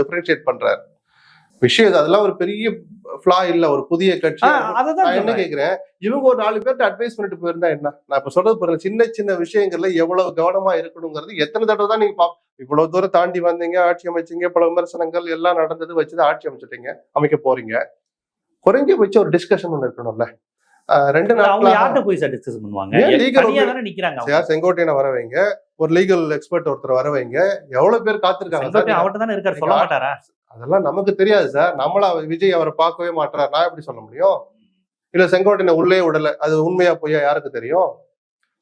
Differentiate பண்றாரு விஷயம். அதெல்லாம் ஒரு பெரிய ஃபிளா இல்ல, ஒரு புதிய கட்சி. நான் என்ன கேக்குறேன், இவங்க ஒரு 4 பேர்ட்ட அட்வைஸ் பண்ணிட்டு போயிருந்தா என்ன? நான் இப்ப சொல்றது பாருங்க, சின்ன சின்ன விஷயங்கள்ல எவ்வளவு கவனமா இருக்கணுங்கிறது எத்தனை தடவை தான் நீங்க இவ்வளவு தூரம் தாண்டி வந்தீங்க, ஆட்சி அமைச்சீங்க, பல விமர்சனங்கள் எல்லாம் நடந்தது வச்சுதான் ஆட்சி அமைச்சிட்டீங்க, அமைக்க போறீங்க. குறைஞ்சபட்சம் ஒரு டிஸ்கஷன் ஒண்ணு இருக்கணும்ல. 2 நாட்கள் போய் சார் டிஸ்கஸ் பண்ணுவாங்க. செங்கோட்டையனை வர வைங்க, ஒரு லீகல் எக்ஸ்பர்ட் ஒருத்தர் வர வைங்க. எவ்வளவு பேர் காத்திருக்காங்க. அவர்கிட்ட தானே இருக்காரு, சொல்ல மாட்டாரா? அதெல்லாம் நமக்கு தெரியாது சார். நம்மள விஜய் அவரை பார்க்கவே மாட்டார், நான் எப்படி சொல்ல முடியும்? இல்ல செங்கோட்டையனை உள்ளே விடல, அது உண்மையா பொய்யா யாருக்கு தெரியும்?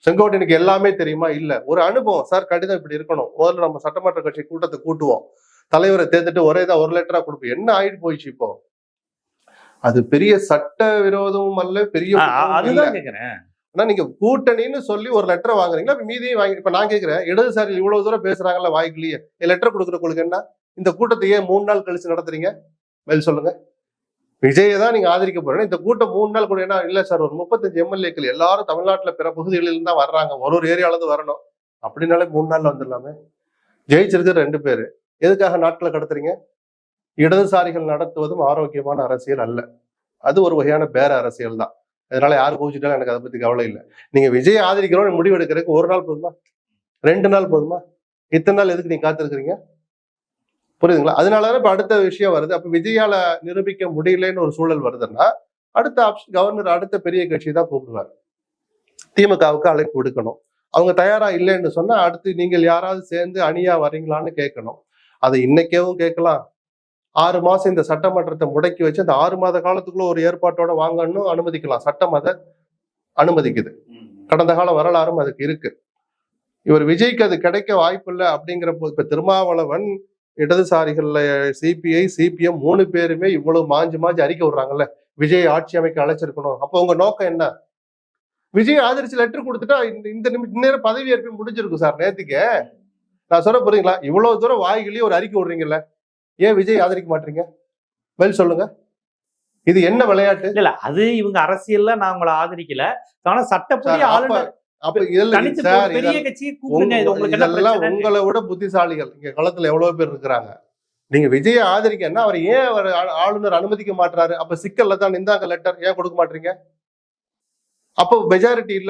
செங்கோட்டையனுக்கு எல்லாமே தெரியுமா? இல்ல, ஒரு அனுபவம் சார். கடிதம் இப்படி இருக்கணும், முதல்ல நம்ம சட்டமன்ற கட்சி கூட்டத்தை கூட்டுவோம், தலைவரை தேர்ந்துட்டு ஒரே தான் ஒரு லெட்டரா கொடுப்போம். என்ன ஆயிட்டு போயிடுச்சு இப்போ? அது பெரிய சட்ட விரோதமும் அல்ல, பெரிய ஆனா நீங்க கூட்டணின்னு சொல்லி ஒரு லெட்டர் வாங்குறீங்களா, மீதியும் வாங்கி. இப்ப நான் கேட்கிறேன், இடதுசாரி இவ்வளவு தூரம் பேசுறாங்கல்ல வாய்க்கிலேயே, லெட்டர் கொடுக்குறவங்களுக்கு என்ன? இந்த கூட்டத்தை ஏன் 3 நாள் கழிச்சு நடத்துறீங்க? பதில் சொல்லுங்க. விஜயை தான் நீங்க ஆதரிக்க போறீங்க. இந்த கூட்டம் 3 நாள் கூட என்ன இல்ல சார், ஒரு 35 எம்எல்ஏக்கள் எல்லாரும் தமிழ்நாட்டுல பிற பகுதிகளில் தான் வர்றாங்க, ஒரு ஏரியால இருந்து வரணும் அப்படின்னாலே 3 நாள்ல வந்துடலாமே. ஜெயிச்சிருக்கு 2 பேரு, எதுக்காக நாட்களை கடத்துறீங்க? இடதுசாரிகள் நடத்துவதும் ஆரோக்கியமான அரசியல் அல்ல, அது ஒரு வகையான பேர அரசியல் தான். அதனால யாரு கோச்சிட்டாலும் எனக்கு அதை பத்தி கவலை இல்லை. நீங்க விஜய் ஆதரிக்கிறோம் முடிவு எடுக்கிறதுக்கு 1 நாள் போதுமா, 2 நாள் போதுமா? இத்தனை நாள் எதுக்கு நீங்க காத்திருக்கிறீங்க? புரியுதுங்களா? அதனாலதான் இப்ப அடுத்த விஷயம் வருது. அப்ப விஜயால நிரூபிக்க முடியலன்னு ஒரு சூழல் வருதுன்னா அடுத்த ஆப்ஷன் கவர்னர் அடுத்த பெரிய கட்சி தான் கூப்பிடுவார். திமுகவுக்கு அழைப்பு விடுக்கணும். அவங்க தயாரா இல்லைன்னு சொன்னா அடுத்து நீங்கள் யாராவது சேர்ந்து அணியா வரீங்களான்னு கேட்கணும். அதை இன்னைக்கேவும் கேட்கலாம். 6 மாசம் இந்த சட்டமன்றத்தை முடக்கி வச்சு அந்த 6 மாத காலத்துக்குள்ள ஒரு ஏற்பாட்டோட வாங்கன்னு அனுமதிக்கலாம். சட்டம் அதை அனுமதிக்குது. கடந்த கால வரலாறும் அதுக்கு இருக்கு. இவர் விஜய்க்கு அது கிடைக்க வாய்ப்பு இல்லை அப்படிங்கிற போது, இப்ப திருமாவளவன், இடதுசாரிகள்ல சிபிஐ, சிபிஎம் 3 பேருமே இவ்வளவு மாஞ்சு அறிக்கை விடுறாங்கல்ல, விஜய் ஆட்சி அமைக்க அழைச்சிருக்கணும். அப்போ உங்க நோக்கம் என்ன? விஜய் ஆதரிச்சு லெட்டர் கொடுத்துட்டா இந்த நேரம் பதவி ஏற்பு முடிஞ்சிருக்கும் சார். நேத்துக்கே நான் சொல்ல போறீங்களா, இவ்வளவு தூரம் வாய்களே ஒரு அறிக்கை விடுறீங்கல்ல, ஏன் விஜய் ஆதரிக்க மாட்டீங்க? பதில் சொல்லுங்க. இது என்ன விளையாட்டு? இல்ல அது இவங்க அரசியல்ல நான் உங்களை ஆதரிக்கல, ஆனா சட்டப்படி ஆளுநர் உங்களை விட புத்திசாலிகள் இங்க களத்துல எவ்வளவு பேர் இருக்கிறாங்க. நீங்க விஜய ஆதரிக்கன்னா அவர் ஏன் அவர் ஆளுநர் அனுமதிக்க மாட்டாரு? அப்ப சிக்கல்ல தான் இந்தாங்க லெட்டர் ஏன் கொடுக்க மாட்டீங்க? அப்போ மெஜாரிட்டி இல்ல